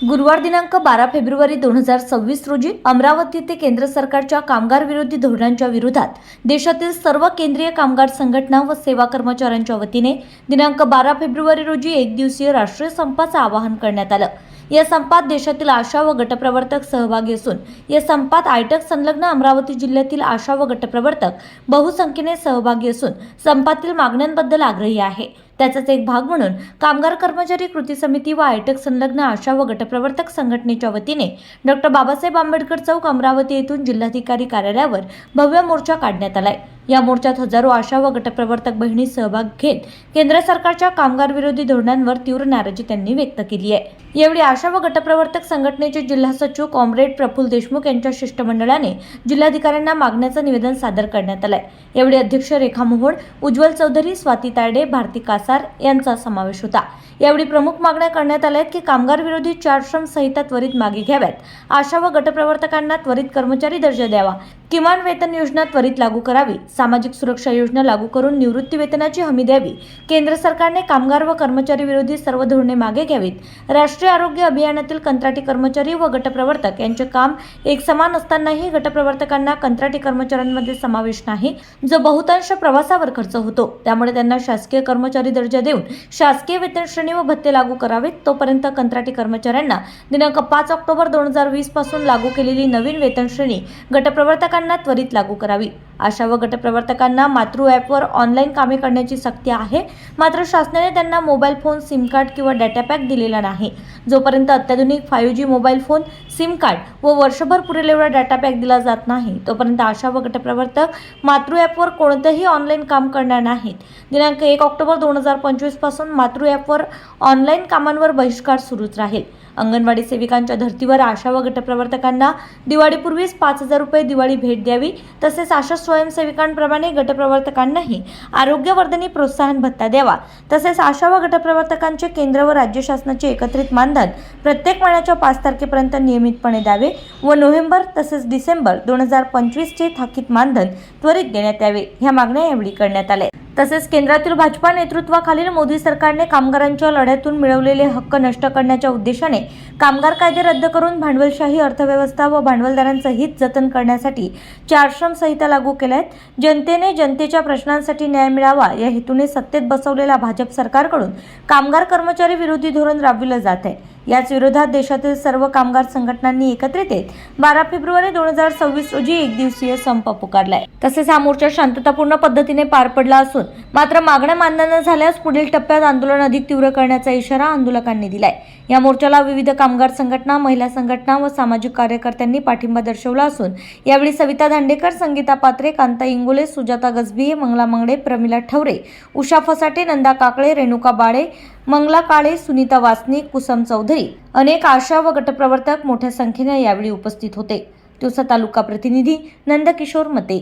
गुरुवार दिनांक 12 फेब्रुवारी 2026 रोजी अमरावती येथे केंद्र सरकारच्या कामगार विरोधी धोरणांच्या विरोधात देशातील सर्व केंद्रीय कामगार संघटना व सेवा कर्मचाऱ्यांच्या वतीने दिनांक 12 फेब्रुवारी रोजी एक दिवसीय राष्ट्रीय संपाचे आवाहन करण्यात आलं। या संपात देशातील आशा व गटप्रवर्तक सहभागी असून या संपात आयटक संलग्न अमरावती जिल्ह्यातील आशा व गटप्रवर्तक बहुसंख्येने सहभागी असून संपातील मागण्यांबद्दल आग्रही आहे। त्याचाच एक भाग म्हणून कामगार कर्मचारी कृती समिती व आयटक संलग्न आशा व गटप्रवर्तक संघटनेच्या वतीने डॉ. बाबासाहेब आंबेडकर चौक अमरावती येथून जिल्हाधिकारी कार्यालयावर भव्य मोर्चा काढण्यात आलाय। या मोर्चात हजारो आशा व गटप्रवर्तक बहिणी सहभाग घेत केंद्र सरकारच्या कामगार विरोधी धोरणांवर तीव्र नाराजी त्यांनी व्यक्त केली आहे। यावेळी आशा व गटप्रवर्तक संघटनेचे जिल्हा सचिव कॉम्रेड प्रफुल्ल देशमुख यांच्या शिष्टमंडळाने जिल्हाधिकाऱ्यांना मागण्याचं निवेदन सादर करण्यात आलंय। यावेळी अध्यक्ष रेखा मोहोड, उज्ज्वल चौधरी, स्वाती तायडे, भारती कासार यांचा समावेश होता। यावेळी प्रमुख मागण्या करण्यात आल्या की कामगार विरोधी 4 श्रम संहिता त्वरित मागे घ्याव्यात, आशा व गटप्रवर्तकांना त्वरित कर्मचारी दर्जा द्यावा, किमान वेतन योजना त्वरित लागू करावी, सामाजिक सुरक्षा योजना लागू करून निवृत्ती वेतनाची हमी द्यावी, केंद्र सरकारने कामगार व कर्मचारी विरोधी सर्व धोरणे मागे घ्यावीत, राष्ट्रीय आरोग्य अभियानातील कंत्राटी कर्मचारी व गटप्रवर्तक यांचे काम एक समान असतानाही गटप्रवर्तकांना कंत्राटी कर्मचाऱ्यांमध्ये समावेश नाही, जो बहुतांश प्रवासावर खर्च होतो, त्यामुळे त्यांना शासकीय कर्मचारी दर्जा देऊन शासकीय वेतन श्रेणी व भत्ते लागू करावेत। तोपर्यंत कंत्राटी कर्मचाऱ्यांना दिनांक 5 ऑक्टोबर 2020 पासून लागू केलेली नवीन वेतन श्रेणी गटप्रवर्तकांना त्वरित लागू करावी। आशा व गटप्रवर्तकांना मातृ ॲपवर ऑनलाईन कामे करण्याची सक्ती आहे, मात्र शासनाने त्यांना मोबाईल फोन, सिम कार्ड किंवा डेटा पॅक दिलेला नाही। जोपर्यंत अत्याधुनिक 5G mobile phone, SIM card व वर्षभर पुरेल एवढा डेटा पॅक दिला जात नाही, तोपर्यंत आशा व गटप्रवर्तक मातृ ॲपवर कोणतेही ऑनलाईन काम करणार नाहीत। दिनांक 1 ऑक्टोबर 2025 पासून मातृ ॲपवर ऑनलाईन कामांवर बहिष्कार सुरूच राहील। अंगणवाडी सेविकांच्या धर्तीवर आशा व गटप्रवर्तकांना दिवाळीपूर्वीच 5,000 रुपये दिवाळी भेट द्यावी। तसेच आशा स्वयंसेविकांप्रमाणे गटप्रवर्तकांनाही आरोग्यवर्धनी प्रोत्साहन भत्ता द्यावा। तसेच आशा व गटप्रवर्तकांचे केंद्र व राज्य शासनाचे एकत्रित मानधन प्रत्येक महिन्याच्या 5 तारखेपर्यंत नियमितपणे द्यावे व नोव्हेंबर तसेच डिसेंबर 2025 चे थकीत मानधन त्वरित देण्यात यावे। ह्या मागण्या यावेळी करण्यात आल्या। तसेच केंद्रातील भाजपा नेतृत्वाखालील मोदी सरकारने कामगारांच्या लढ्यातून मिळवलेले हक्क नष्ट करण्याच्या उद्देशाने कामगार कायदे रद्द करून भांडवलशाही अर्थव्यवस्था व भांडवलदारांचे हित जतन करण्यासाठी 4 श्रम संहिता लागू केल्या आहेत। जनतेने जनतेच्या प्रश्नांसाठी न्याय मिळावा या हेतूने सत्तेत बसवलेल्या भाजप सरकारकडून कामगार कर्मचारी विरोधी धोरण राबविले जात आहे। याच विरोधात देशातील सर्व कामगार संघटनांनी एकत्रित येत 12 फेब्रुवारी 2026 रोजी एक दिवसीय संप पुकारलाय। तसेच हा मोर्चा शांततापूर्ण पद्धतीने पार पडला असून मात्र मागण्या मान्य न झाल्यास पुढील टप्प्यात आंदोलन अधिक तीव्र करण्याचा इशारा आंदोलकांनी दिलाय। या मोर्चाला विविध कामगार संघटना, महिला संघटना व सामाजिक कार्यकर्त्यांनी पाठिंबा दर्शवला असून यावेळी सविता दांडेकर, संगीता पात्रे, कांता इंगोले, सुजाता गजभिये, मंगला मंगळे, प्रमिला ठवरे, उषा फसाटे, नंदा काकळे, रेणुका बाळे, मंगला काळे, सुनीता वासनिक, कुसम चौधरी, अनेक आशा व गटप्रवर्तक मोठ्या संख्येने यावेळी उपस्थित होते। तिवसा तालुका प्रतिनिधी नंदकिशोर मते।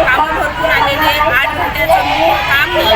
काम भरपूर आलेले 8 घंट्याचं काम नाही,